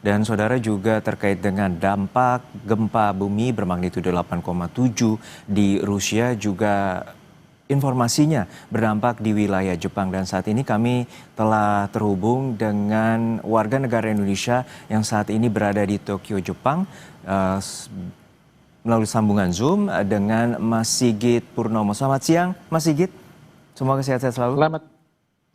Dan saudara juga terkait dengan dampak gempa bumi bermagnitudo 8,7 di Rusia juga informasinya berdampak di wilayah Jepang. Dan saat ini kami telah terhubung dengan warga negara Indonesia yang saat ini berada di Tokyo, Jepang, melalui sambungan Zoom dengan Mas Sigit Purnomo. Selamat siang, Mas Sigit. Semoga sehat-sehat selalu.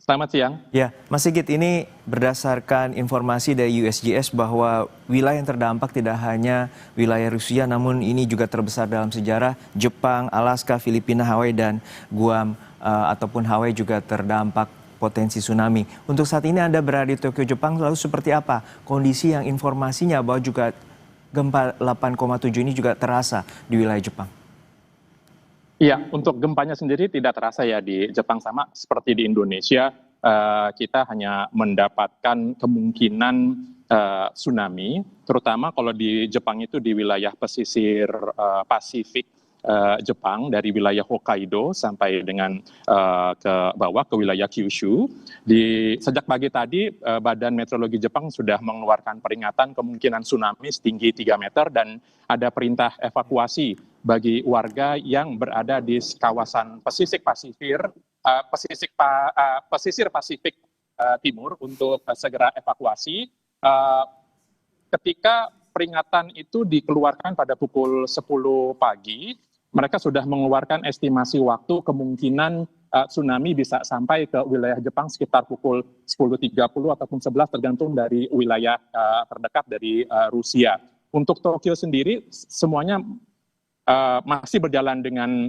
Selamat siang. Ya, Mas Sigit, ini berdasarkan informasi dari USGS bahwa wilayah yang terdampak tidak hanya wilayah Rusia, namun ini juga terbesar dalam sejarah. Jepang, Alaska, Filipina, Hawaii, dan Guam ataupun Hawaii juga terdampak potensi tsunami. Untuk saat ini Anda berada di Tokyo, Jepang, lalu seperti apa kondisi yang informasinya bahwa juga gempa 8,7 ini juga terasa di wilayah Jepang? Iya, untuk gempanya sendiri tidak terasa ya di Jepang, sama seperti di Indonesia. Kita hanya mendapatkan kemungkinan tsunami, terutama kalau di Jepang itu di wilayah pesisir Pasifik Jepang, dari wilayah Hokkaido sampai dengan ke bawah ke wilayah Kyushu. Sejak pagi tadi Badan Meteorologi Jepang sudah mengeluarkan peringatan kemungkinan tsunami setinggi 3 meter dan ada perintah evakuasi bagi warga yang berada di kawasan pesisir Pasifik Timur untuk segera evakuasi. Ketika peringatan itu dikeluarkan pada pukul 10 pagi, mereka sudah mengeluarkan estimasi waktu kemungkinan tsunami bisa sampai ke wilayah Jepang sekitar pukul 10.30 ataupun 11 tergantung dari wilayah terdekat dari Rusia. Untuk Tokyo sendiri semuanya masih berjalan dengan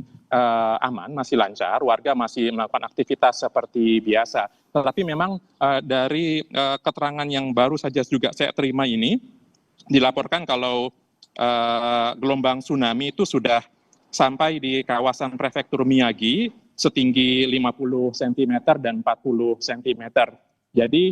aman, masih lancar, warga masih melakukan aktivitas seperti biasa. Tetapi memang dari keterangan yang baru saja juga saya terima ini, dilaporkan kalau gelombang tsunami itu sudah sampai di kawasan prefektur Miyagi setinggi 50 cm dan 40 cm. Jadi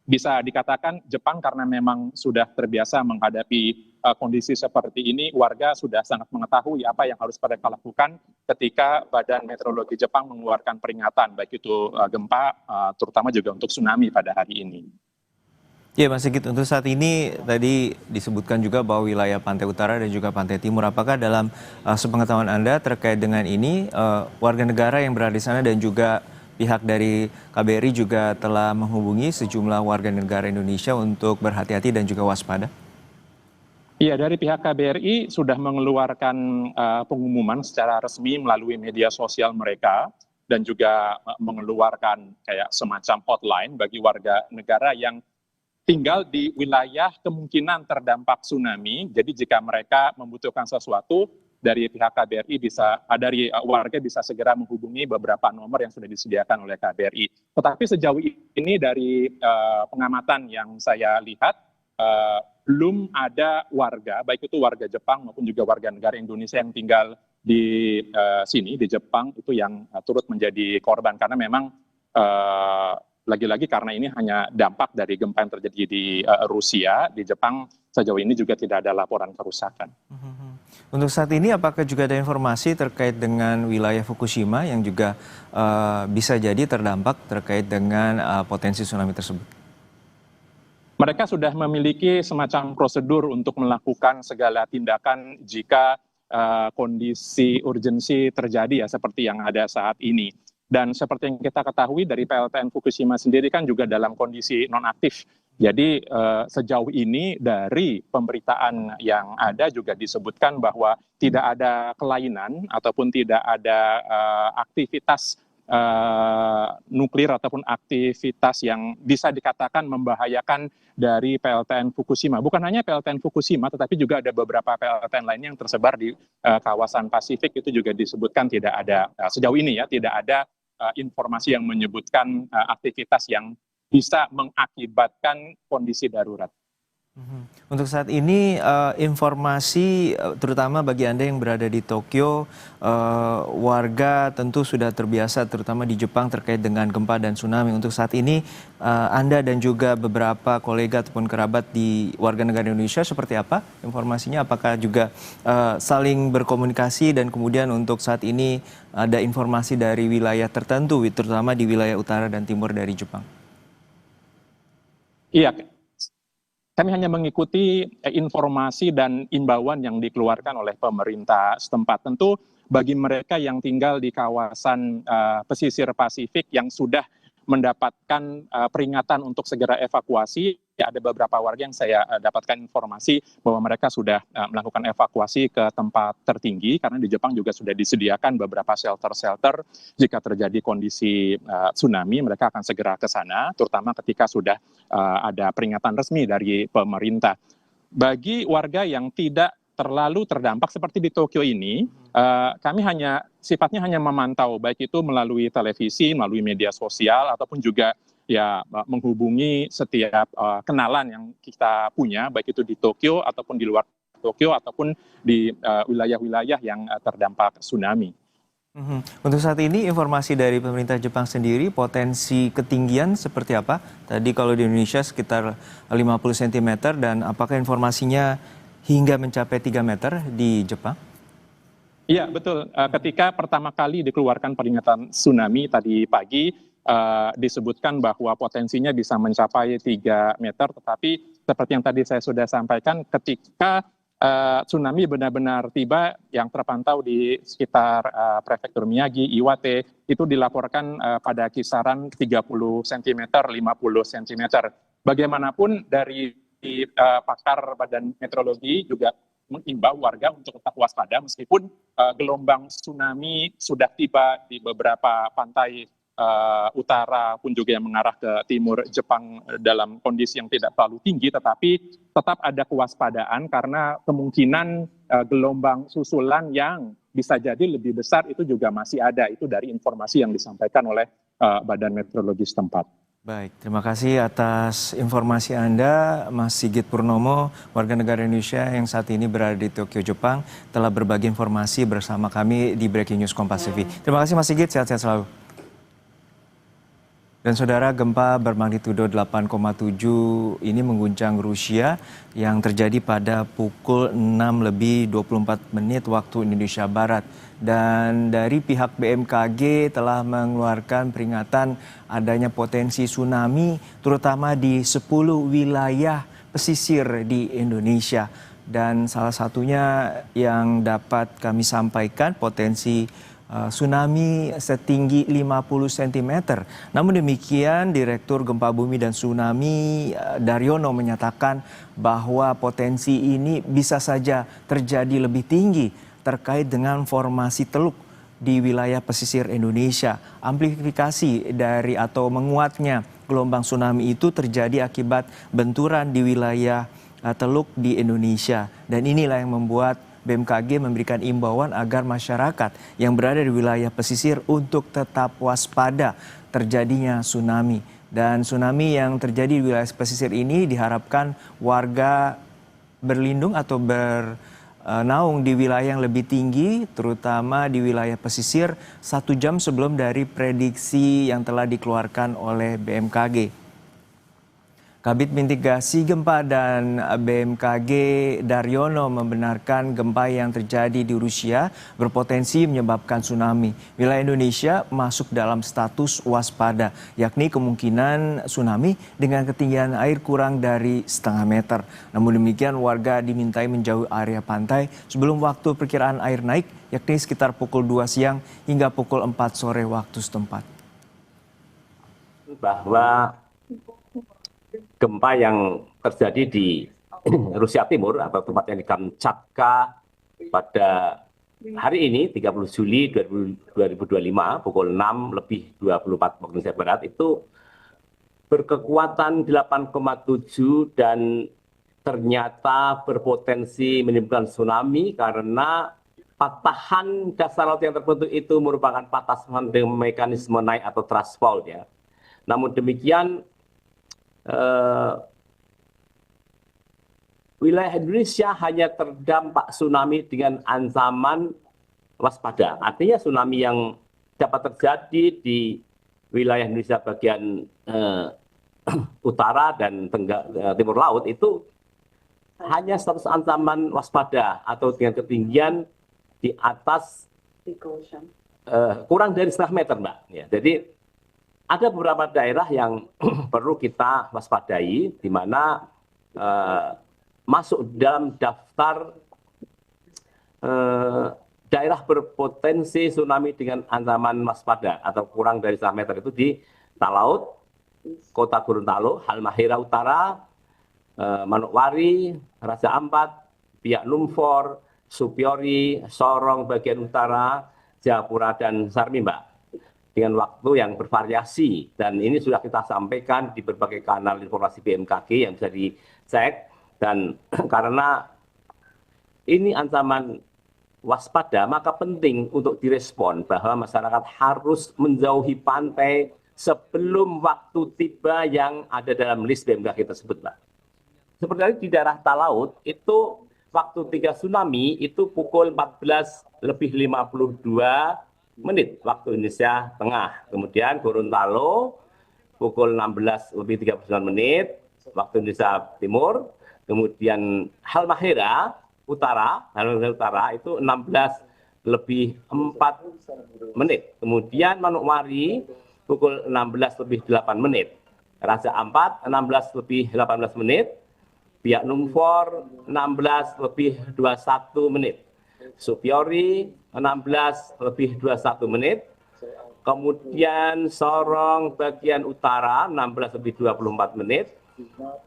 bisa dikatakan Jepang karena memang sudah terbiasa menghadapi kondisi seperti ini, warga sudah sangat mengetahui apa yang harus mereka lakukan ketika Badan Meteorologi Jepang mengeluarkan peringatan, baik itu gempa, terutama juga untuk tsunami pada hari ini. Ya, Mas Sigit, untuk saat ini tadi disebutkan juga bahwa wilayah pantai utara dan juga pantai timur. Apakah dalam sepengetahuan Anda terkait dengan ini, warga negara yang berada di sana dan juga pihak dari KBRI juga telah menghubungi sejumlah warga negara Indonesia untuk berhati-hati dan juga waspada? Iya, dari pihak KBRI sudah mengeluarkan pengumuman secara resmi melalui media sosial mereka dan juga mengeluarkan kayak semacam hotline bagi warga negara yang tinggal di wilayah kemungkinan terdampak tsunami. Jadi jika mereka membutuhkan sesuatu, dari pihak KBRI dari warga bisa segera menghubungi beberapa nomor yang sudah disediakan oleh KBRI. Tetapi sejauh ini dari pengamatan yang saya lihat, belum ada warga, baik itu warga Jepang maupun juga warga negara Indonesia yang tinggal di sini, di Jepang, itu yang turut menjadi korban. Karena memang lagi-lagi karena ini hanya dampak dari gempa yang terjadi di Rusia, di Jepang sejauh ini juga tidak ada laporan kerusakan. Untuk saat ini apakah juga ada informasi terkait dengan wilayah Fukushima yang juga bisa jadi terdampak terkait dengan potensi tsunami tersebut? Mereka sudah memiliki semacam prosedur untuk melakukan segala tindakan jika kondisi urgensi terjadi ya seperti yang ada saat ini. Dan seperti yang kita ketahui dari PLTN Fukushima sendiri kan juga dalam kondisi nonaktif. Jadi sejauh ini dari pemberitaan yang ada juga disebutkan bahwa tidak ada kelainan ataupun tidak ada aktivitas nuklir ataupun aktivitas yang bisa dikatakan membahayakan dari PLTN Fukushima. Bukan hanya PLTN Fukushima, tetapi juga ada beberapa PLTN lainnya yang tersebar di kawasan Pasifik, itu juga disebutkan tidak ada, sejauh ini ya, tidak ada informasi yang menyebutkan aktivitas yang bisa mengakibatkan kondisi darurat. Untuk saat ini informasi terutama bagi Anda yang berada di Tokyo, warga tentu sudah terbiasa terutama di Jepang terkait dengan gempa dan tsunami. Untuk saat ini Anda dan juga beberapa kolega ataupun kerabat di warga negara Indonesia seperti apa informasinya? Apakah juga saling berkomunikasi dan kemudian untuk saat ini ada informasi dari wilayah tertentu terutama di wilayah utara dan timur dari Jepang? Iya, kami hanya mengikuti informasi dan imbauan yang dikeluarkan oleh pemerintah setempat. Tentu bagi mereka yang tinggal di kawasan pesisir Pasifik yang sudah mendapatkan peringatan untuk segera evakuasi, ya ada beberapa warga yang saya dapatkan informasi bahwa mereka sudah melakukan evakuasi ke tempat tertinggi, karena di Jepang juga sudah disediakan beberapa shelter-shelter jika terjadi kondisi tsunami, mereka akan segera ke sana, terutama ketika sudah ada peringatan resmi dari pemerintah. Bagi warga yang tidak terlalu terdampak seperti di Tokyo ini, kami sifatnya hanya memantau, baik itu melalui televisi, melalui media sosial, ataupun juga ya menghubungi setiap kenalan yang kita punya, baik itu di Tokyo ataupun di luar Tokyo ataupun di wilayah-wilayah yang terdampak tsunami. Untuk saat ini informasi dari pemerintah Jepang sendiri potensi ketinggian seperti apa? Tadi kalau di Indonesia sekitar 50 cm dan apakah informasinya hingga mencapai 3 meter di Jepang? Iya, betul. Ketika pertama kali dikeluarkan peringatan tsunami tadi pagi, disebutkan bahwa potensinya bisa mencapai 3 meter, tetapi seperti yang tadi saya sudah sampaikan, ketika tsunami benar-benar tiba, yang terpantau di sekitar prefektur Miyagi, Iwate, itu dilaporkan pada kisaran 30 cm, 50 cm. Bagaimanapun dari pakar Badan Meteorologi juga mengimbau warga untuk tetap waspada meskipun gelombang tsunami sudah tiba di beberapa pantai utara pun juga yang mengarah ke timur Jepang dalam kondisi yang tidak terlalu tinggi, tetapi tetap ada kewaspadaan karena kemungkinan gelombang susulan yang bisa jadi lebih besar itu juga masih ada. Itu dari informasi yang disampaikan oleh Badan Meteorologi setempat. Baik, terima kasih atas informasi Anda, Mas Sigit Purnomo, warga negara Indonesia yang saat ini berada di Tokyo, Jepang, telah berbagi informasi bersama kami di Breaking News Kompas TV. Terima kasih Mas Sigit, sehat-sehat selalu. Dan saudara, gempa bermagnitudo 8,7 ini mengguncang Rusia yang terjadi pada pukul 6:24 waktu Indonesia Barat. Dan dari pihak BMKG telah mengeluarkan peringatan adanya potensi tsunami terutama di 10 wilayah pesisir di Indonesia. Dan salah satunya yang dapat kami sampaikan potensi tsunami setinggi 50 cm. Namun demikian, Direktur Gempa Bumi dan Tsunami Daryono menyatakan bahwa potensi ini bisa saja terjadi lebih tinggi terkait dengan formasi teluk di wilayah pesisir Indonesia. Amplifikasi dari atau menguatnya gelombang tsunami itu terjadi akibat benturan di wilayah teluk di Indonesia. Dan inilah yang membuat BMKG memberikan imbauan agar masyarakat yang berada di wilayah pesisir untuk tetap waspada terjadinya tsunami. Dan tsunami yang terjadi di wilayah pesisir ini diharapkan warga berlindung atau bernaung di wilayah yang lebih tinggi, terutama di wilayah pesisir 1 jam sebelum dari prediksi yang telah dikeluarkan oleh BMKG. Kabit Mitigasi Gempa dan BMKG Daryono membenarkan gempa yang terjadi di Rusia berpotensi menyebabkan tsunami. Wilayah Indonesia masuk dalam status waspada, yakni kemungkinan tsunami dengan ketinggian air kurang dari setengah meter. Namun demikian, warga dimintai menjauhi area pantai sebelum waktu perkiraan air naik, yakni sekitar pukul 2 siang hingga pukul 4 sore waktu setempat. Bahwa gempa yang terjadi di Rusia Timur atau tempatnya di Kamchatka pada hari ini 30 Juli 2025 pukul 6:24 waktu Indonesia Barat itu berkekuatan 8,7 dan ternyata berpotensi menimbulkan tsunami karena patahan dasar laut yang terbentuk itu merupakan patahan dengan mekanisme naik atau thrust fault ya. Namun demikian wilayah Indonesia hanya terdampak tsunami dengan ancaman waspada. Artinya tsunami yang dapat terjadi di wilayah Indonesia bagian utara dan timur laut itu hanya status ancaman waspada atau dengan ketinggian di atas kurang dari setengah meter, Mbak. Ya, jadi ada beberapa daerah yang perlu kita waspadai, di mana masuk dalam daftar daerah berpotensi tsunami dengan ancaman waspada atau kurang dari 1 meter itu di Talaut, Kota Gorontalo, Halmahera Utara, Manokwari, Raja Ampat, Biak Numfor, Supiori, Sorong bagian utara, Jayapura, dan Sarmimba dengan waktu yang bervariasi. Dan ini sudah kita sampaikan di berbagai kanal informasi BMKG yang bisa dicek. Dan karena ini ancaman waspada, maka penting untuk direspon bahwa masyarakat harus menjauhi pantai sebelum waktu tiba yang ada dalam list BMKG tersebut, Pak. Seperti di daerah Talaut, itu waktu 3 tsunami itu pukul 14:52 waktu Indonesia Tengah. Kemudian Gorontalo pukul 16:39 waktu Indonesia Timur. Kemudian Halmahera Utara itu 16:04. Kemudian Manokwari pukul 16:08. Raja Ampat 16:18. Biak Numfor 16:21. Supiori 16:21. Kemudian Sorong bagian utara 16:24.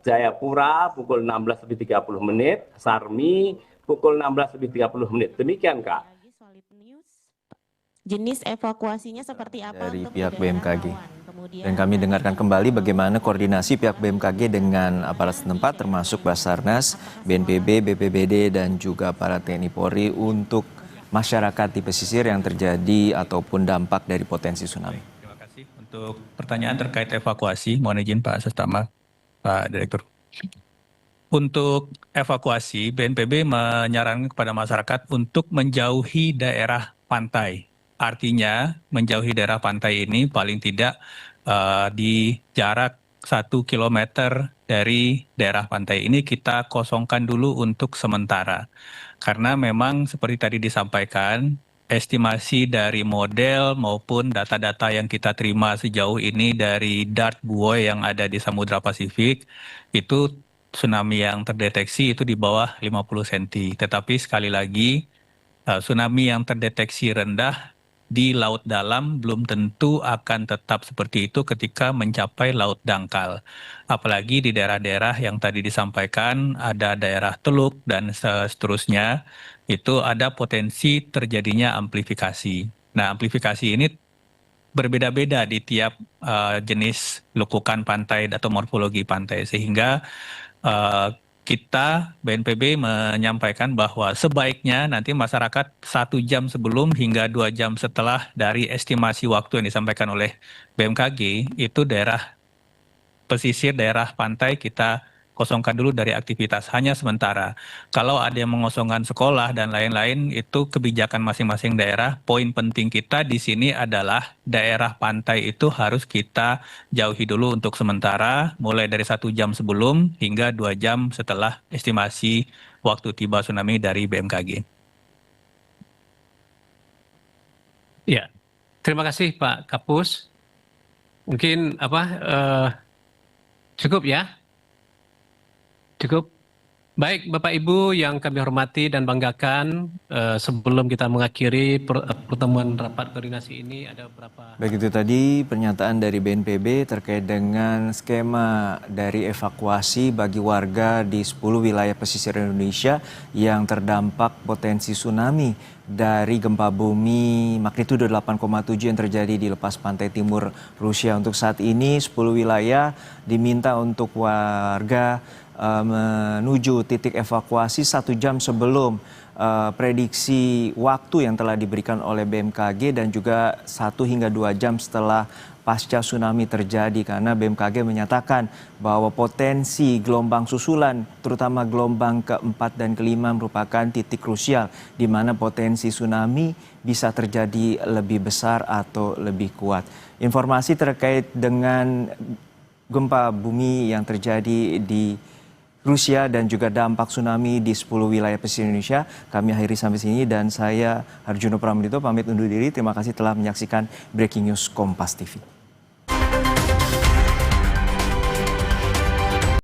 Jayapura pukul 16:30. Sarmi pukul 16:30. Demikian, Kak. Jenis evakuasinya seperti apa Dari untuk pihak daerah BMKG. rawan? Kemudian Dan kami dengarkan kembali bagaimana koordinasi pihak BMKG dengan aparat setempat termasuk Basarnas, BNPB, BPBD, dan juga para TNI Polri untuk masyarakat di pesisir yang terjadi ataupun dampak dari potensi tsunami. Terima kasih untuk pertanyaan terkait evakuasi. Mohon izin Pak Sestama, Pak Direktur. Untuk evakuasi, BNPB menyarankan kepada masyarakat untuk menjauhi daerah pantai. Artinya menjauhi daerah pantai ini paling tidak di jarak 1 kilometer dari daerah pantai ini kita kosongkan dulu untuk sementara. Karena memang seperti tadi disampaikan, estimasi dari model maupun data-data yang kita terima sejauh ini dari DART buoy yang ada di Samudra Pasifik, itu tsunami yang terdeteksi itu di bawah 50 cm. Tetapi sekali lagi, tsunami yang terdeteksi rendah di laut dalam belum tentu akan tetap seperti itu ketika mencapai laut dangkal. Apalagi di daerah-daerah yang tadi disampaikan, ada daerah Teluk dan seterusnya, itu ada potensi terjadinya amplifikasi. Nah, amplifikasi ini berbeda-beda di tiap jenis lekukan pantai atau morfologi pantai, sehingga kita BNPB menyampaikan bahwa sebaiknya nanti masyarakat 1 jam sebelum hingga 2 jam setelah dari estimasi waktu yang disampaikan oleh BMKG, itu daerah pesisir, daerah pantai kita kosongkan dulu dari aktivitas hanya sementara. Kalau ada yang mengosongkan sekolah dan lain-lain, itu kebijakan masing-masing daerah. Poin penting kita di sini adalah daerah pantai itu harus kita jauhi dulu untuk sementara, mulai dari 1 jam sebelum hingga 2 jam setelah estimasi waktu tiba tsunami dari BMKG. Ya, terima kasih Pak Kapus. Mungkin cukup ya? Cukup. Baik Bapak Ibu yang kami hormati dan banggakan, sebelum kita mengakhiri pertemuan rapat koordinasi ini ada beberapa... Baik, itu tadi pernyataan dari BNPB terkait dengan skema dari evakuasi bagi warga di 10 wilayah pesisir Indonesia yang terdampak potensi tsunami dari gempa bumi magnitudo 8,7 yang terjadi di lepas pantai timur Rusia. Untuk saat ini 10 wilayah diminta untuk warga menuju titik evakuasi 1 jam sebelum prediksi waktu yang telah diberikan oleh BMKG dan juga 1 hingga 2 jam setelah pasca tsunami terjadi, karena BMKG menyatakan bahwa potensi gelombang susulan terutama gelombang keempat dan kelima merupakan titik krusial di mana potensi tsunami bisa terjadi lebih besar atau lebih kuat. Informasi terkait dengan gempa bumi yang terjadi di Rusia dan juga dampak tsunami di 10 wilayah pesisir Indonesia kami akhiri sampai sini, dan saya Harjuno Pramudito pamit undur diri. Terima kasih telah menyaksikan Breaking News Kompas TV.